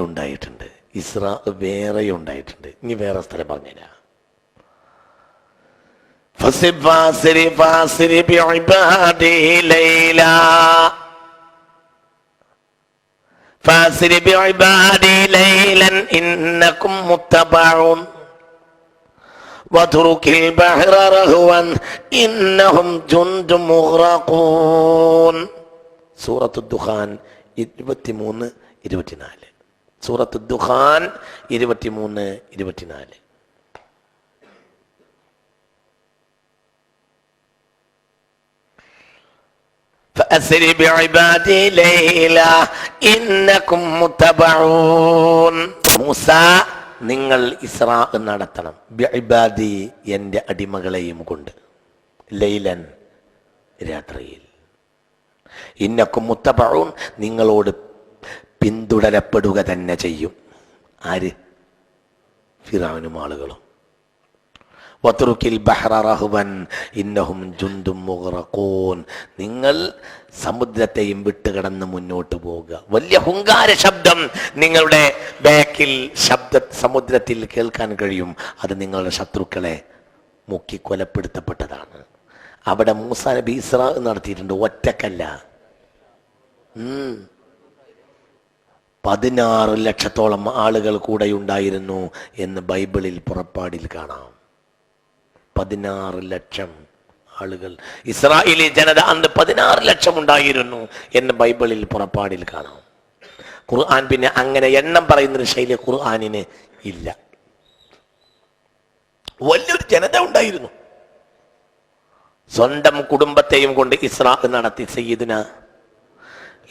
ഉണ്ടായിട്ടുണ്ട്, ഇസ്രാ വേറെ ഉണ്ടായിട്ടുണ്ട്. ഇനി വേറെ സ്ഥലം പറഞ്ഞുതരാം. فاسر بعبادي ليلا إنكم متبعون واترك البحر رهوا إنهم جند مغرقون. സൂറത്ത് ദുഖാൻ 23-24. സൂറത്ത് ദുഖാൻ 23-24. فأسر بعبادي ليلا إنكم متبعون. മൂസ, നിങ്ങൾ ഇസ്രാ നടത്തണം. ബിഇബാദി, എൻ്റെ അടിമകളെയും കൊണ്ട്, ലൈലൻ, രാത്രിയിൽ. ഇന്നക്കും മുത്തബഊൻ, നിങ്ങളോട് പിന്തുടരപ്പെടുക തന്നെ ചെയ്യും. ആര്? ഫിറഔനും ആളുകളും. വത്റുക്കിൽ ബഹ്റ റഹ്വൻ ഇന്നഹും ജുന്ദും മുഗ്റഖൂൻ, നിങ്ങൾ സമുദ്രത്തെയും വിട്ടുകടന്ന് മുന്നോട്ട് പോവുക. വലിയ ഹുങ്കാര ശബ്ദം നിങ്ങളുടെ ബാക്കിൽ സമുദ്രത്തിൽ കേൾക്കാൻ കഴിയും. അത് നിങ്ങളുടെ ശത്രുക്കളെ മുക്കി കൊലപ്പെടുത്തപ്പെട്ടതാണ്. അവിടെ മൂസ നബി ഇസ്രാ നടത്തിയിട്ടുണ്ട്, ഒറ്റക്കല്ല. 16 ലക്ഷത്തോളം ആളുകൾ കൂടെയുണ്ടായിരുന്നു എന്ന് ബൈബിളിൽ പുറപ്പാടിൽ കാണാം. 16 ലക്ഷം ആളുകൾ, ഇസ്രായേലി ജനത അന്ന് 16 ലക്ഷം ഉണ്ടായിരുന്നു എന്ന് ബൈബിളിൽ പുറപ്പാടിൽ കാണാം. ഖുർആൻ പിന്നെ അങ്ങനെ എണ്ണം പറയുന്നൊരു ശൈലി ഖുർആനിന് ഇല്ല. വലിയൊരു ജനത ഉണ്ടായിരുന്നു. സ്വന്തം കുടുംബത്തെയും കൊണ്ട് ഇസ്രാ നടത്തി സയ്യിദുന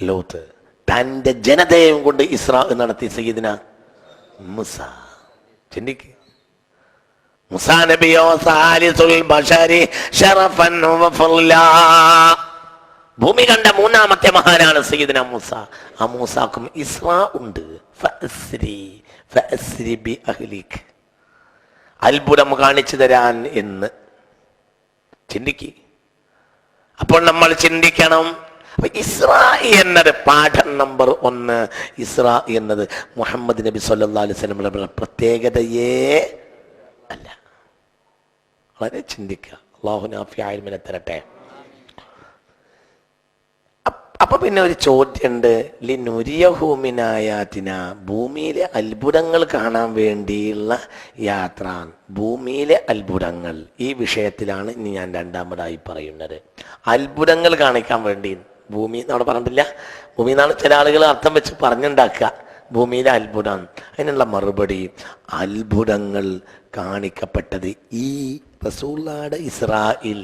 ലോത്ത്, തന്റെ ജനതയെയും കൊണ്ട് ഇസ്രാ നടത്തി സയ്യിദുന മൂസ. ചിന്തിക്ക്, മൂസാ നബിയോ സാലിസുൽ ബശരി ശറഫൻ വഫള, ഭൂമി കണ്ട 3ാമത്തെ മഹാനാണ് സയ്യിദുന മൂസ. ആ മൂസാക്കും ഇസ്രാ ഉണ്ട്. ഫഅസ്രി ബി അഹ്ലിക്, അത്ഭുതം കാണിച്ചു തരാൻ എന്ന് ചിന്തിക്ക്. അപ്പോൾ നമ്മൾ ചിന്തിക്കണം, ഇസ്രാ എന്നത് പാഠം നമ്പർ 1. ഇസ്രാ എന്നത് മുഹമ്മദ് നബി സല്ലല്ലാഹു അലൈഹി വസല്ലം പ്രത്യേകതയേ അല്ല. വളരെ ചിന്തിക്കുക. അല്ലാഹു നാഫിഅ ഇൽമിനെ തരട്ടെ. അപ്പൊ പിന്നെ ഒരു ചോദ്യമുണ്ട്, ലിനുരിയഹു മിൻ ആയാതിന, ഭൂമിയിലെ അത്ഭുതങ്ങൾ കാണാൻ വേണ്ടിയുള്ള യാത്ര. ഭൂമിയിലെ അത്ഭുതങ്ങൾ, ഈ വിഷയത്തിലാണ് ഇനി ഞാൻ രണ്ടാമതായി പറയുന്നത്. അത്ഭുതങ്ങൾ കാണിക്കാൻ വേണ്ടി ഭൂമി എന്നവിടെ പറഞ്ഞിട്ടില്ല. ഭൂമി എന്നാണ് ചില ആളുകൾ അർത്ഥം വെച്ച് പറഞ്ഞുണ്ടാക്കുക, ഭൂമിയിലെ അത്ഭുതം. അതിനുള്ള മറുപടി, അത്ഭുതങ്ങൾ കാണിക്കപ്പെട്ടത് ഈ റസൂലുള്ളാഹിയുടെ ഇസ്രായിൽ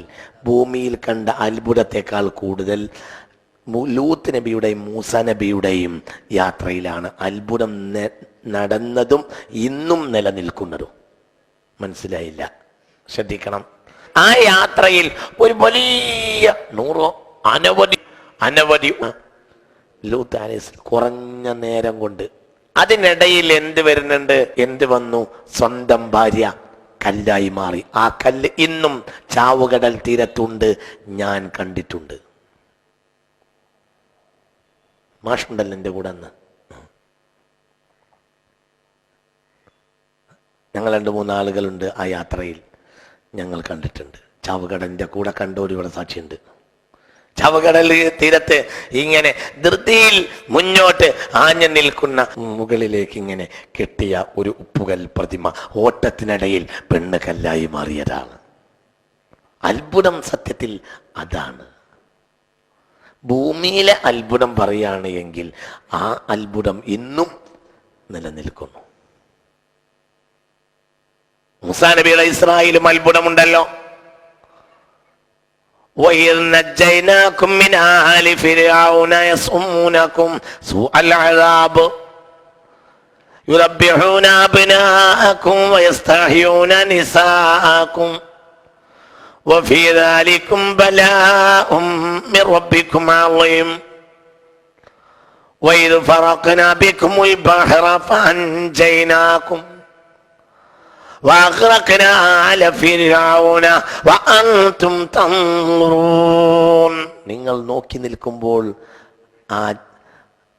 ഭൂമിയിൽ കണ്ട അത്ഭുതത്തെക്കാൾ കൂടുതൽ ലൂത്ത് നബിയുടെയും മൂസ നബിയുടെയും യാത്രയിലാണ് അത്ഭുതം നടന്നതും ഇന്നും നിലനിൽക്കുന്നതും. മനസ്സിലായില്ല? ശ്രദ്ധിക്കണം. ആ യാത്രയിൽ ഒരു വലിയ അനവധി ലൂത്ത് അലൈഹിസ്സലാം കുറഞ്ഞ നേരം കൊണ്ട്, അതിനിടയിൽ എന്ത് വരുന്നുണ്ട്? എന്ത് വന്നു? സ്വന്തം ഭാര്യ കല്ലായി മാറി. ആ കല്ല് ഇന്നും ചാവുകടൽ തീരത്തുണ്ട്, ഞാൻ കണ്ടിട്ടുണ്ട്. മാഷുണ്ടല്ലോ എൻ്റെ കൂടെ അന്ന്. ഞങ്ങൾ 2-3 ആളുകളുണ്ട് ആ യാത്രയിൽ, ഞങ്ങൾ കണ്ടിട്ടുണ്ട്. ചാവുകടലിൻ്റെ കൂടെ കണ്ടോര് ഇവിടെ സാക്ഷിയുണ്ട്. ചാവുകടൽ തീരത്ത് ഇങ്ങനെ ധൃതിയിൽ മുന്നോട്ട് ആഞ്ഞു നിൽക്കുന്ന, മുകളിലേക്ക് ഇങ്ങനെ കെട്ടിയ ഒരു ഉപ്പുകൽ പ്രതിമ, ഓട്ടത്തിനിടയിൽ പെണ്ണ് കല്ലായി മാറിയതാണ്. അത്ഭുതം സത്യത്തിൽ അതാണ്. ഭൂമിയിലെ അത്ഭുതം പറയുകയാണ് എങ്കിൽ ആ അത്ഭുതം ഇന്നും നിലനിൽക്കുന്നു. മൂസാ നബിയുടെ ഇസ്രായേലും അത്ഭുതമുണ്ടല്ലോ. وَإِذْ نَجَّيْنَاكُمْ مِنْ آلِ فِرْعَوْنَ يَصُومُونَكُمْ سُوءَ الْعَذَابِ يُذَبِّحُونَ أَبْنَاءَكُمْ وَيَسْتَحْيُونَ نِسَاءَكُمْ وَفِي ذَلِكُمْ بَلَاءٌ مِّن رَّبِّكُمْ عَظِيمٌ وَإِذْ فَرَقْنَا بِكُمُ الْبَحْرَ فَأَنجَيْنَاكُمْ وَأَغْرَقْنَا آلَ فِرْعَوْنَ وَأَنْتُمْ تَنظُرُونَ. നിങ്ങൾ നോക്കി നിൽക്കുമ്പോൾ ആ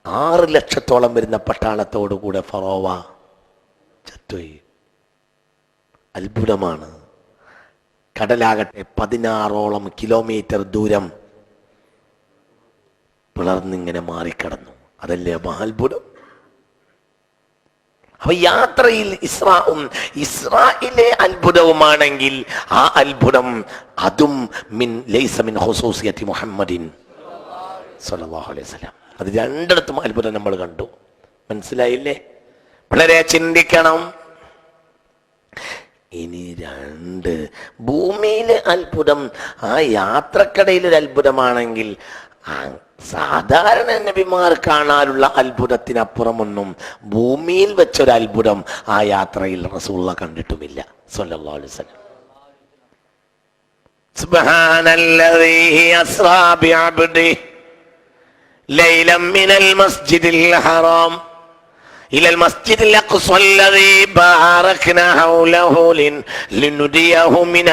6 ലക്ഷത്തോളം വരുന്ന പട്ടാളത്തോടുകൂടെ ഫറോവ ചത്തുപോയി. അത്ഭുതമാണ്. കടലാകട്ടെ 16ഓളം കിലോമീറ്റർ ദൂരം പിളർന്നിങ്ങനെ മാറിക്കടന്നു. അതല്ലേ മഹാത്ഭുതം. അപ്പൊ യാത്രയിൽ ഇസ്രായിലെ അത്ഭുതവുമാണെങ്കിൽ ആ അത്ഭുതം അതും ലൈസ മിൻ ഖുസൂസിയത്തി മുഹമ്മദിൻ സ്വല്ലല്ലാഹു അലൈഹി വസല്ലം. അത് രണ്ടിടത്തും അത്ഭുതം നമ്മൾ കണ്ടു. മനസ്സിലായില്ലേ? വളരെ ചിന്തിക്കണം. ഇനി 2 ഭൂമിയിലെ അത്ഭുതം ആ യാത്രക്കിടയിലൊരു അത്ഭുതമാണെങ്കിൽ സാധാരണ നബിമാർ കാണാനുള്ള അത്ഭുതത്തിനപ്പുറമൊന്നും ഭൂമിയിൽ വെച്ചൊരു അത്ഭുതം ആ യാത്രയിൽ റസൂലുള്ളാഹി കണ്ടിട്ടുമില്ല സ്വല്ലല്ലാഹു അലൈഹി വസല്ലം. സുബ്ഹാനല്ലദീ അസ്റാ ബിഅബ്ദിഹി ലൈലൻ മിനൽ മസ്ജിദിൽ ഹറാം ഇലൽ മസ്ജിദിൽ അഖ്സൽ ലദീ ബാറക്നാ ഹൗലഹു ലിനുരിയഹു മിൻ